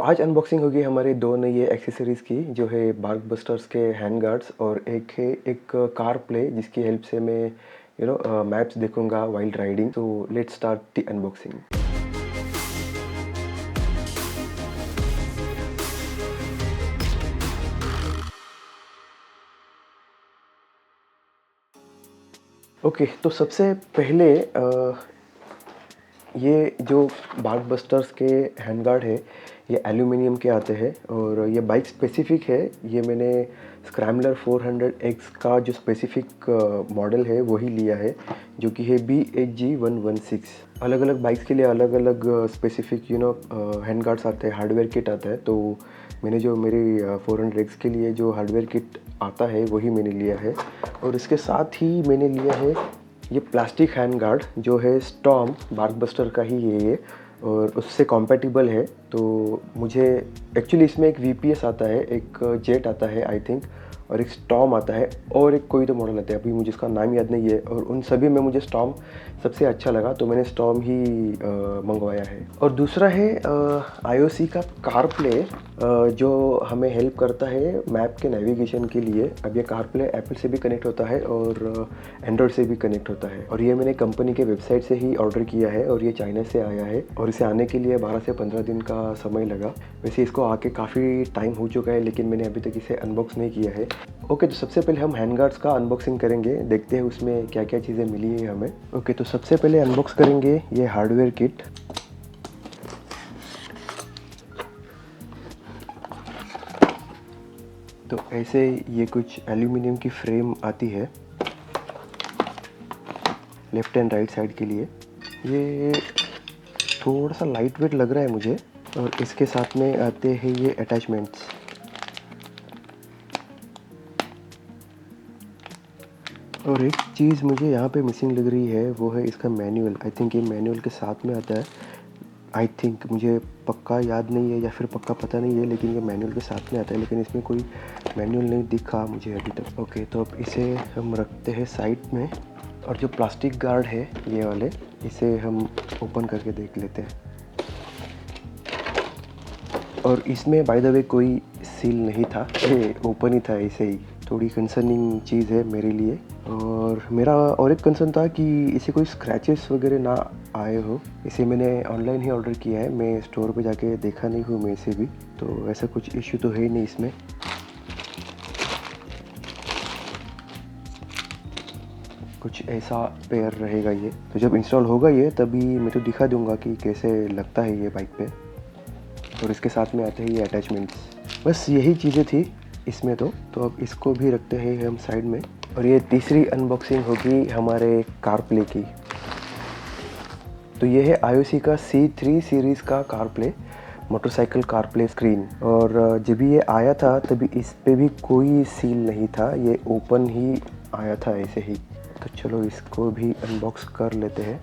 तो आज अनबॉक्सिंग होगी हमारे 2 नई एक्सेसरीज़ की, जो है बार्क बस्टर्स के हैंड गार्ड्स और एक है एक कार प्ले जिसकी हेल्प से मैं मैप्स देखूँगा व्हाइल राइडिंग। तो let's start the unboxing. Okay, तो सबसे पहले ये जो बार्क बस्टर्स के हैंड गार्ड है, ये एल्यूमिनियम के आते हैं और ये बाइक स्पेसिफ़िक है। ये मैंने स्क्रैम्बलर 400X का जो स्पेसिफ़िक मॉडल है वही लिया है, जो कि है BHG116। अलग-अलग बाइक्स के लिए अलग-अलग स्पेसिफ़िक हैंड गार्ड्स आते हैं, हार्डवेयर किट आता है। तो मैंने जो मेरी 400X के लिए जो हार्डवेयर किट आता है वही मैंने लिया है। और इसके साथ ही मैंने लिया है ये प्लास्टिक हैंड गार्ड, जो है स्टॉर्म बार्क बस्टर का ही है ये, और उससे कॉम्पैटिबल है। तो मुझे एक्चुअली इसमें एक VPS आता है, एक जेट आता है आई थिंक, और एक स्टॉर्म आता है और एक कोई तो मॉडल आता है, अभी मुझे उसका नाम याद नहीं है। और उन सभी में मुझे स्टॉर्म सबसे अच्छा लगा, तो मैंने स्टॉर्म ही मंगवाया है। और दूसरा है IOC का कार प्ले, जो हमें हेल्प करता है मैप के नेविगेशन के लिए। अब ये कार प्ले एप्पल से भी कनेक्ट होता है और एंड्रॉयड से भी कनेक्ट होता है। और ये मैंने कंपनी के वेबसाइट से ही ऑर्डर किया है और ये चाइना से आया है, और इसे आने के लिए 12 से 15 दिन का समय लगा। वैसे इसको आके काफ़ी टाइम हो चुका है, लेकिन मैंने अभी तक इसे अनबॉक्स नहीं किया है। ओके, तो सबसे पहले हम हैंड गार्ड्स का अनबॉक्सिंग करेंगे, देखते हैं उसमें क्या क्या चीज़ें मिली है हमें। ओके, तो सबसे पहले अनबॉक्स करेंगे ये हार्डवेयर किट। तो ऐसे ये कुछ एल्यूमिनियम की फ्रेम आती है लेफ़्ट एंड राइट साइड के लिए। ये थोड़ा सा लाइट वेट लग रहा है मुझे। और इसके साथ में आते हैं ये अटैचमेंट्स। और एक चीज़ मुझे यहाँ पे मिसिंग लग रही है, वो है इसका मैनुअल। आई थिंक ये मैनुअल के साथ में आता है। आई थिंक, मुझे पक्का याद नहीं है या फिर पक्का पता नहीं है, लेकिन ये मैनुअल के साथ में आता है, लेकिन इसमें कोई मैनुअल नहीं दिखा मुझे अभी तक। ओके, तो अब इसे हम रखते हैं साइड में। और जो प्लास्टिक गार्ड है ये वाले, इसे हम ओपन करके देख लेते हैं। और इसमें बाय द वे कोई सील नहीं था, ये ओपन ही था ऐसे ही। थोड़ी कंसर्निंग चीज़ है मेरे लिए। और मेरा और एक कंसर्न था कि इसे कोई स्क्रैचेस वगैरह ना आए हो। इसे मैंने ऑनलाइन ही ऑर्डर किया है, मैं स्टोर पे जाके देखा नहीं हूँ मैं इसे भी, तो ऐसा कुछ इश्यू तो है ही नहीं इसमें। कुछ ऐसा पेयर रहेगा ये। तो जब इंस्टॉल होगा ये, तभी मैं तो दिखा दूंगा कि कैसे लगता है ये बाइक पे। और इसके साथ में आते हैं ये अटैचमेंट्स। बस यही चीज़ें थी इसमें। तो अब इसको भी रखते हैं हम साइड में। और ये तीसरी अनबॉक्सिंग होगी हमारे कार प्ले की। तो ये है IOC का C3 सीरीज़ का car play, motorcycle car play screen. और जब भी ये आया था तभी इस पे भी कोई सील नहीं था, ये ओपन ही आया था ऐसे ही। तो चलो इसको भी अनबॉक्स कर लेते हैं।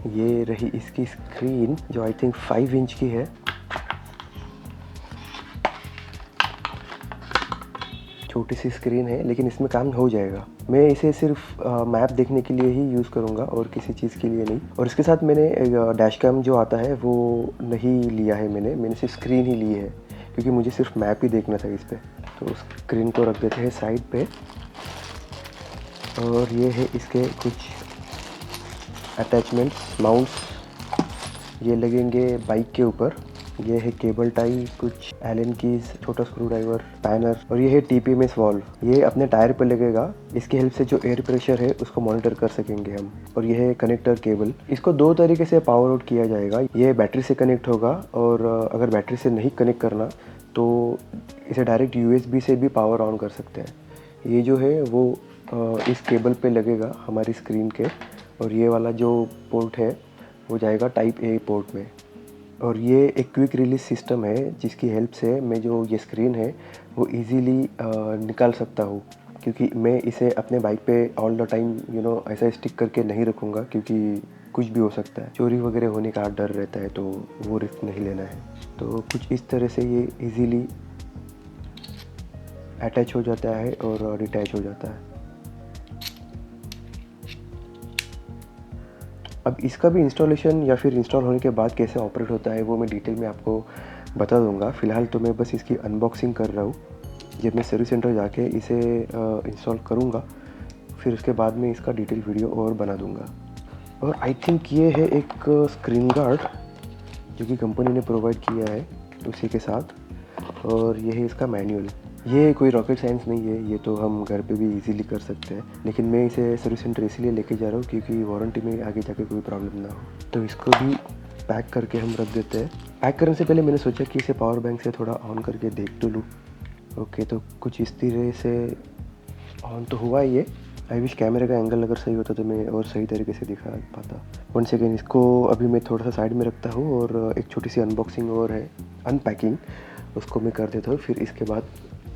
ये रही इसकी स्क्रीन, जो आई थिंक 5 इंच की है। छोटी सी स्क्रीन है, लेकिन इसमें काम हो जाएगा। मैं इसे सिर्फ मैप देखने के लिए ही यूज़ करूँगा और किसी चीज़ के लिए नहीं। और इसके साथ मैंने डैश कैम जो आता है वो नहीं लिया है, मैंने सिर्फ स्क्रीन ही ली है, क्योंकि मुझे सिर्फ मैप ही देखना था इस पर। तो स्क्रीन को रख देते हैं साइड पे। और ये है इसके कुछ अटैचमेंट्स, माउंट्स, ये लगेंगे बाइक के ऊपर। ये है केबल टाई, कुछ एलन कीज, छोटा स्क्रू ड्राइवर, पैनर। और ये है TPMS वाल्व, ये अपने टायर पर लगेगा। इसकी हेल्प से जो एयर प्रेशर है उसको मॉनिटर कर सकेंगे हम। और ये है कनेक्टर केबल। इसको 2 तरीके से पावर आउट किया जाएगा। ये बैटरी से कनेक्ट होगा, और अगर बैटरी से नहीं कनेक्ट करना तो इसे डायरेक्ट USB से भी पावर ऑन कर सकते हैं। ये जो है वो इस केबल पे लगेगा हमारी स्क्रीन के। और ये वाला जो पोर्ट है वो जाएगा टाइप A पोर्ट में। और ये एक क्विक रिलीज सिस्टम है, जिसकी हेल्प से मैं जो ये स्क्रीन है वो इजीली निकाल सकता हूँ, क्योंकि मैं इसे अपने बाइक पे ऑल द टाइम ऐसा स्टिक करके नहीं रखूँगा, क्योंकि कुछ भी हो सकता है, चोरी वगैरह होने का डर रहता है, तो वो रिस्क नहीं लेना है। तो कुछ इस तरह से ये इजीली अटैच हो जाता है और डिटैच हो जाता है। अब इसका भी इंस्टॉलेशन या फिर इंस्टॉल होने के बाद कैसे ऑपरेट होता है वो मैं डिटेल में आपको बता दूंगा। फ़िलहाल तो मैं बस इसकी अनबॉक्सिंग कर रहा हूँ। जब मैं सर्विस सेंटर जाके इसे इंस्टॉल करूँगा फिर उसके बाद में इसका डिटेल वीडियो और बना दूँगा। और आई थिंक ये है एक स्क्रीन गार्ड जो कि कंपनी ने प्रोवाइड किया है उसी के साथ, और ये है इसका मैनुअल। ये कोई रॉकेट साइंस नहीं है, ये तो हम घर पे भी इजीली कर सकते हैं, लेकिन मैं इसे सर्विस सेंटर इसलिए लेके जा रहा हूँ क्योंकि वारंटी में आगे जाके कोई प्रॉब्लम ना हो। तो इसको भी पैक करके हम रख देते हैं। पैक करने से पहले मैंने सोचा कि इसे पावर बैंक से थोड़ा ऑन करके देख तो लूँ। ओके, तो कुछ इस तरह से ऑन तो हुआ ही है। आई विश कैमरे का एंगल अगर सही होता तो मैं और सही तरीके से दिखा पाता। वन सेकेंड, इसको अभी मैं थोड़ा सा साइड में रखता हूँ और एक छोटी सी अनबॉक्सिंग और है, अनपैकिंग, उसको मैं कर देता हूँ। फिर इसके बाद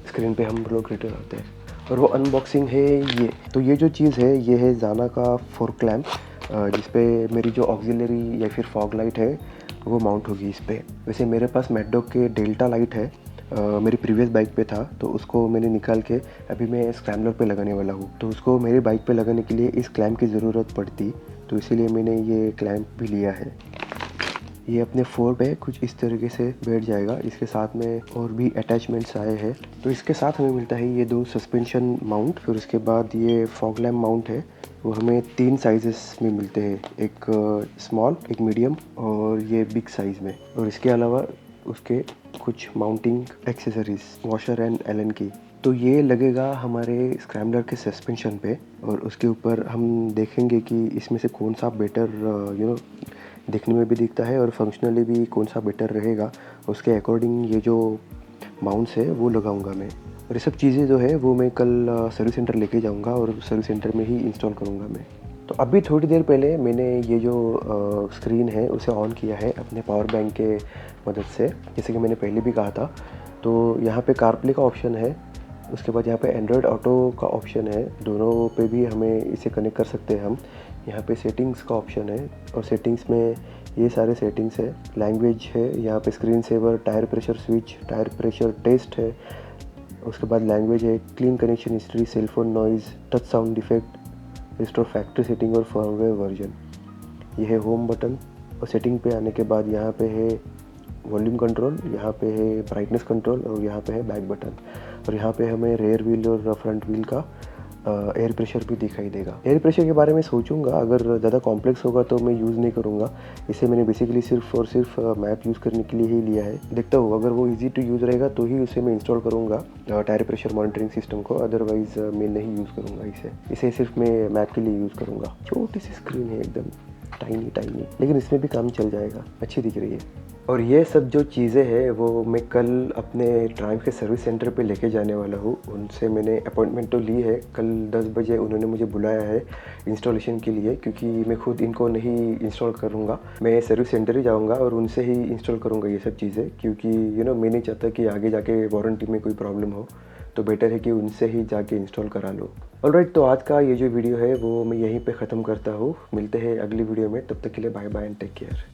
स्क्रीन पे हम लोग रिटर्न आते हैं। और वो अनबॉक्सिंग है ये। तो ये जो चीज़ है ये है ज़ाना का फोर्क लैम्प, जिस पे मेरी जो ऑक्सिलरी या फिर फॉग लाइट है वो माउंट होगी इस पर। वैसे मेरे पास मैकडॉग के डेल्टा लाइट है, मेरी प्रीवियस बाइक पे था, तो उसको मैंने निकाल के अभी मैं स्क्रैम्बलर पे लगाने वाला हूँ। तो उसको मेरी बाइक पे लगाने के लिए इस क्लैम्प की ज़रूरत पड़ती, तो इसीलिए मैंने ये क्लैम्प भी लिया है। ये अपने फोर पे कुछ इस तरीके से बैठ जाएगा। इसके साथ में और भी अटैचमेंट्स आए हैं। तो इसके साथ हमें मिलता है ये 2 सस्पेंशन माउंट। फिर उसके बाद ये फॉग लैम्प माउंट है, वो हमें 3 साइजेस में मिलते हैं, एक स्मॉल, एक मीडियम और ये बिग साइज़ में। और इसके अलावा उसके कुछ mounting accessories, washer and Allen key. तो ये लगेगा हमारे स्क्रैम्बलर के सस्पेंशन पे, और उसके ऊपर हम देखेंगे कि इसमें से कौन सा बेटर देखने में भी दिखता है और फंक्शनली भी कौन सा बेटर रहेगा। उसके अकॉर्डिंग ये जो माउंट्स है वो लगाऊंगा मैं। और ये सब चीज़ें जो है वो मैं कल सर्विस सेंटर लेके जाऊंगा और सर्विस सेंटर में ही इंस्टॉल करूंगा मैं। तो अभी थोड़ी देर पहले मैंने ये जो स्क्रीन है उसे ऑन किया है अपने पावर बैंक के मदद से, जैसे कि मैंने पहले भी कहा था। तो यहाँ पे कारप्ले का ऑप्शन है, उसके बाद यहाँ पे एंड्रॉयड ऑटो का ऑप्शन है, दोनों पे भी हमें इसे कनेक्ट कर सकते हैं हम। यहाँ पे सेटिंग्स का ऑप्शन है, और सेटिंग्स में ये सारे सेटिंग्स है। लैंग्वेज है, यहाँ पे screen saver, tyre pressure switch, tyre pressure test है। उसके बाद लैंग्वेज है, clean connection history, cellphone noise, touch sound effect, restore factory setting और फर्मवेयर वर्जन। ये है होम बटन। और सेटिंग पे आने के बाद यहाँ पे है वॉल्यूम कंट्रोल, यहाँ पे है ब्राइटनेस कंट्रोल, और यहाँ पे है बैक बटन। और यहाँ पे हमें रेयर व्हील और फ्रंट व्हील का एयर प्रेशर भी दिखाई देगा। एयर प्रेशर के बारे में सोचूंगा, अगर ज़्यादा कॉम्प्लेक्स होगा तो मैं यूज़ नहीं करूँगा। इसे मैंने बेसिकली सिर्फ और सिर्फ मैप यूज़ करने के लिए ही लिया है। देखता हूँ अगर वो इजी टू यूज़ रहेगा तो ही उसे मैं इंस्टॉल करूँगा टायर प्रेशर मॉनिटरिंग सिस्टम को, अदरवाइज़ मैं नहीं यूज़ करूँगा इसे सिर्फ मैं मैप के लिए यूज़ करूँगा। छोटी सी स्क्रीन है, एकदम टाइनी, लेकिन इसमें भी काम चल जाएगा, अच्छी दिख रही है। और ये सब जो चीज़ें हैं वो मैं कल अपने ट्रायम्फ के सर्विस सेंटर पे लेके जाने वाला हूँ। उनसे मैंने अपॉइंटमेंट तो ली है, कल 10 बजे उन्होंने मुझे बुलाया है इंस्टॉलेशन के लिए, क्योंकि मैं खुद इनको नहीं इंस्टॉल करूँगा, मैं सर्विस सेंटर ही जाऊँगा और उनसे ही इंस्टॉल करूँगा ये सब चीज़ें। क्योंकि मैं नहीं चाहता कि आगे जाके वारंटी में कोई प्रॉब्लम हो, तो बेटर है कि उनसे ही जाके इंस्टॉल करा लो। ऑलराइट, तो आज का ये जो वीडियो है वो मैं यहीं पे ख़त्म करता हूँ। मिलते हैं अगली वीडियो में, तब तक के लिए bye bye and take care.